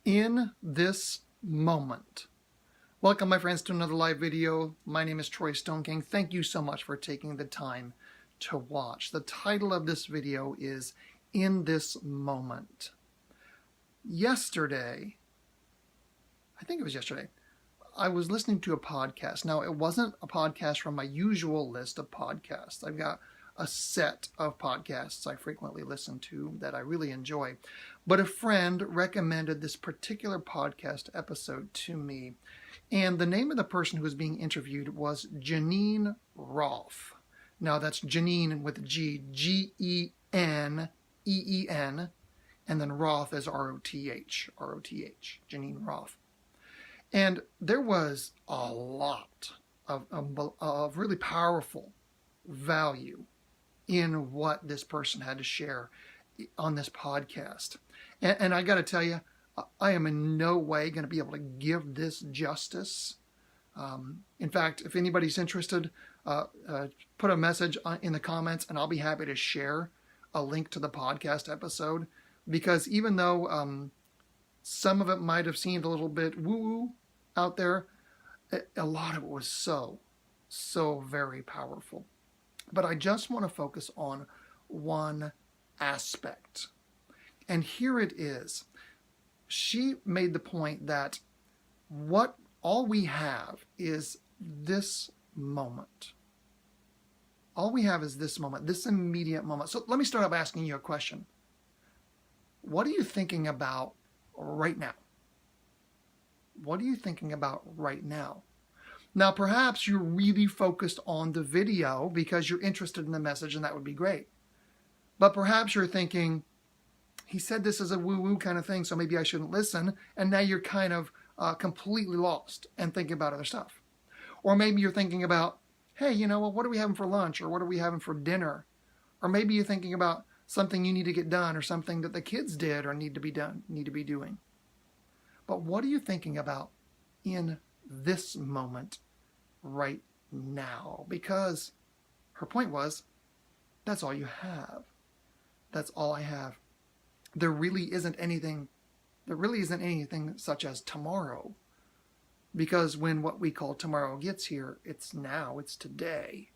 in this moment. Welcome, my friends, to another live video. My name is Troy Stone King. Thank you so much for taking the time to watch. The title of this video is In This Moment. Yesterday, I think it was yesterday, I was listening to a podcast. Now, it wasn't a podcast from my usual list of podcasts. I've got a set of podcasts I frequently listen to that I really enjoy. But a friend recommended this particular podcast episode to me. And the name of the person who was being interviewed was Geneen Roth. Now that's Geneen with a G, G-E-N-E-E-N, and then Roth is R-O-T-H, R-O-T-H, Geneen Roth. And there was a lot of really powerful value in what this person had to share on this podcast. And I got to tell you, I am in no way going to be able to give this justice. In fact, if anybody's interested, put a message in the comments and I'll be happy to share a link to the podcast episode. Because even though some of it might have seemed a little bit woo-woo out there, a lot of it was so very powerful. But I just want to focus on one aspect. And here it is. She made the point that all we have is this moment. All we have is this moment, this immediate moment. So let me start by asking you a question. What are you thinking about right now? What are you thinking about right now? Now, perhaps you're really focused on the video because you're interested in the message, and that would be great. But perhaps you're thinking, he said this is a woo-woo kind of thing, so maybe I shouldn't listen. And now you're kind of completely lost and thinking about other stuff. Or maybe you're thinking about, hey, you know, well, what are we having for lunch? Or what are we having for dinner? Or maybe you're thinking about something you need to get done or something that the kids did or need to be doing. But what are you thinking about in this moment right now? Because her point was, that's all you have. That's all I have. There really isn't anything such as tomorrow. Because when what we call tomorrow gets here, it's now, it's today.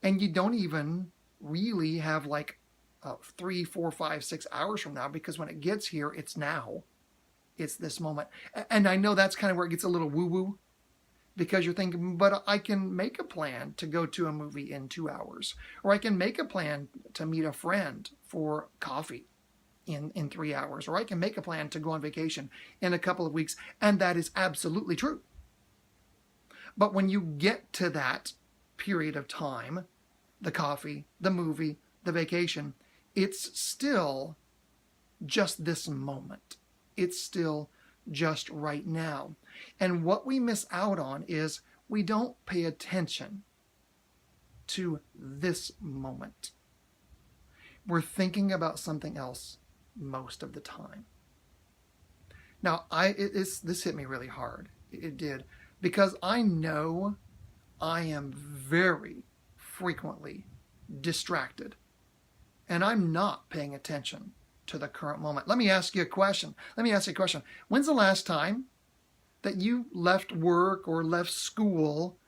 And you don't even really have like 3, 4, 5, 6 hours from now, because when it gets here, it's now. It's this moment. And I know that's kind of where it gets a little woo-woo, because you're thinking, but I can make a plan to go to a movie in 2 hours, or I can make a plan to meet a friend for coffee in 3 hours, or I can make a plan to go on vacation in a couple of weeks, and that is absolutely true. But when you get to that period of time, the coffee, the movie, the vacation, it's still just this moment. It's still just right now. And what we miss out on is we don't pay attention to this moment. We're thinking about something else most of the time. Now, this hit me really hard. It did. Because I know I am very frequently distracted. And I'm not paying attention to the current moment. Let me ask you a question. When's the last time that you left work or left school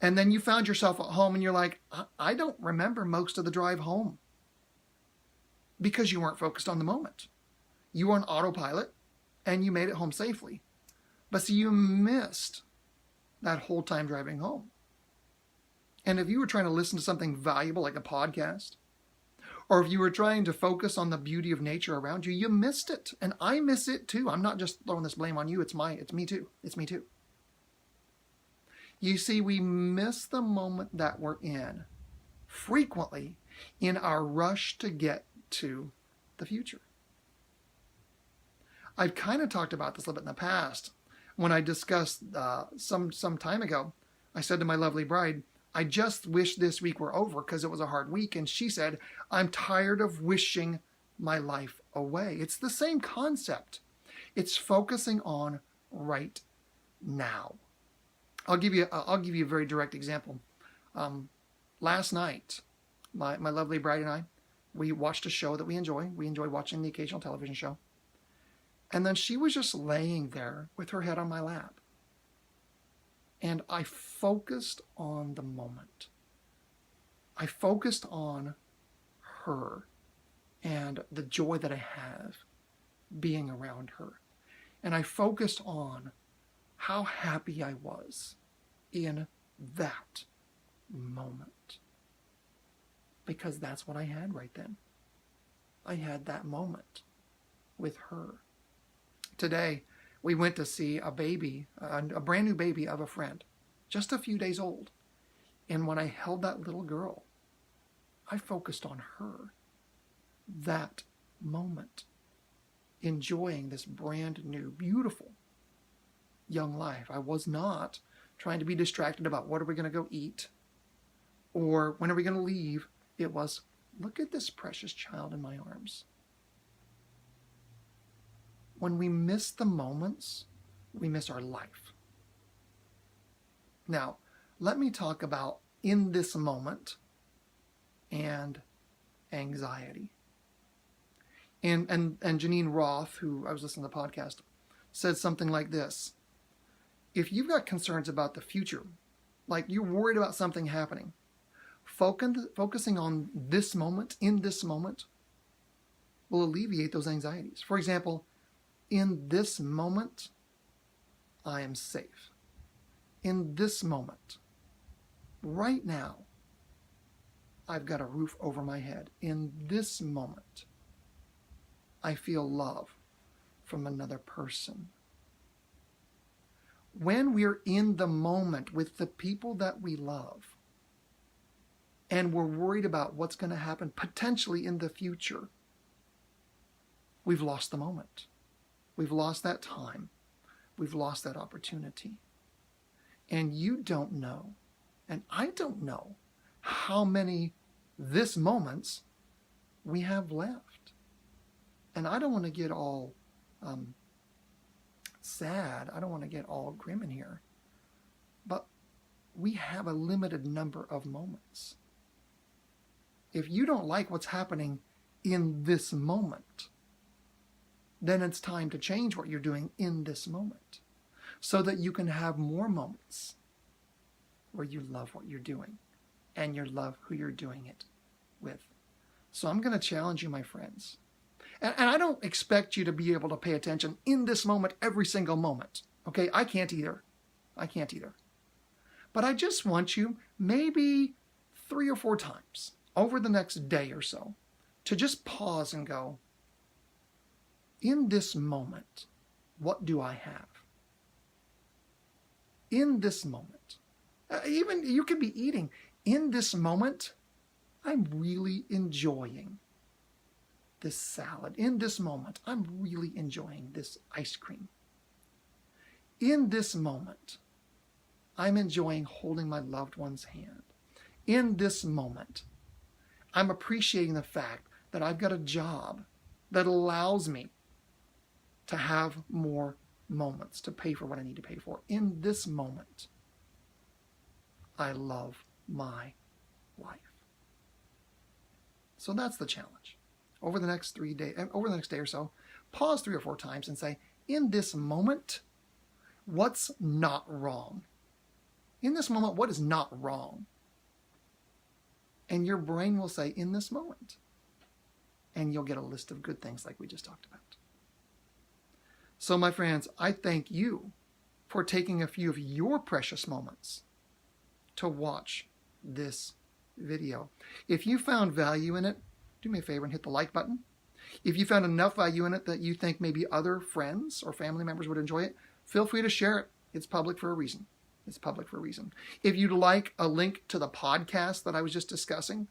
and then you found yourself at home and you're like, I don't remember most of the drive home? Because you weren't focused on the moment. You were on autopilot and you made it home safely. But see, you missed that whole time driving home. And if you were trying to listen to something valuable like a podcast, or if you were trying to focus on the beauty of nature around you, you missed it. And I miss it too. I'm not just throwing this blame on you. It's me too. It's me too. You see, we miss the moment that we're in frequently in our rush to get to the future. I've kind of talked about this a little bit in the past. When I discussed some time ago, I said to my lovely bride, I just wish this week were over because it was a hard week. And she said, I'm tired of wishing my life away. It's the same concept. It's focusing on right now. I'll give you a very direct example. Last night, my lovely bride and I, we watched a show that we enjoy. We enjoy watching the occasional television show. And then she was just laying there with her head on my lap. And I focused on the moment. I focused on her and the joy that I have being around her. And I focused on how happy I was in that moment. Because that's what I had right then. I had that moment with her. Today, we went to see a baby, a brand new baby of a friend, just a few days old. And when I held that little girl, I focused on her, that moment, enjoying this brand new, beautiful young life. I was not trying to be distracted about what are we going to go eat or when are we going to leave. It was, look at this precious child in my arms. When we miss the moments, we miss our life. Now, let me talk about in this moment and anxiety. And Janine Roth, who I was listening to the podcast, said something like this. If you've got concerns about the future, like you're worried about something happening, focusing on this moment, in this moment, will alleviate those anxieties. For example, in this moment, I am safe. In this moment, right now, I've got a roof over my head. In this moment, I feel love from another person. When we're in the moment with the people that we love, and we're worried about what's going to happen potentially in the future, we've lost the moment. We've lost that time. We've lost that opportunity. And you don't know, and I don't know, how many this moments we have left. And I don't want to get all sad. I don't want to get all grim in here. But we have a limited number of moments. If you don't like what's happening in this moment, then it's time to change what you're doing in this moment so that you can have more moments where you love what you're doing and you love who you're doing it with. So I'm going to challenge you, my friends. And I don't expect you to be able to pay attention in this moment every single moment. Okay, I can't either. But I just want you, maybe 3 or 4 times over the next day or so, to just pause and go, in this moment, what do I have? In this moment, even you could be eating. In this moment, I'm really enjoying this salad. In this moment, I'm really enjoying this ice cream. In this moment, I'm enjoying holding my loved one's hand. In this moment, I'm appreciating the fact that I've got a job that allows me to have more moments to pay for what I need to pay for. In this moment, I love my life. So that's the challenge. Over the next day or so, pause 3 or 4 times and say, in this moment, what's not wrong? In this moment, what is not wrong? And your brain will say, in this moment. And you'll get a list of good things like we just talked about. So, my friends, I thank you for taking a few of your precious moments to watch this video. If you found value in it, do me a favor and hit the like button. If you found enough value in it that you think maybe other friends or family members would enjoy it, feel free to share it. It's public for a reason. If you'd like a link to the podcast that I was just discussing,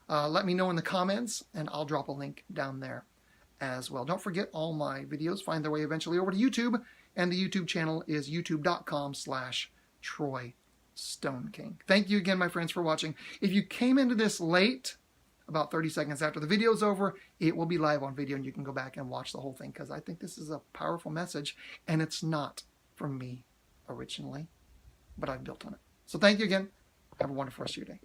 let me know in the comments and I'll drop a link down there as well. Don't forget, all my videos find their way eventually over to YouTube, and the YouTube channel is youtube.com/Troy Stoneking. Thank you again, my friends, for watching. If you came into this late, about 30 seconds after the video's over, it will be live on video and you can go back and watch the whole thing, because I think this is a powerful message and it's not from me originally, but I've built on it. So thank you again. Have a wonderful rest of your day.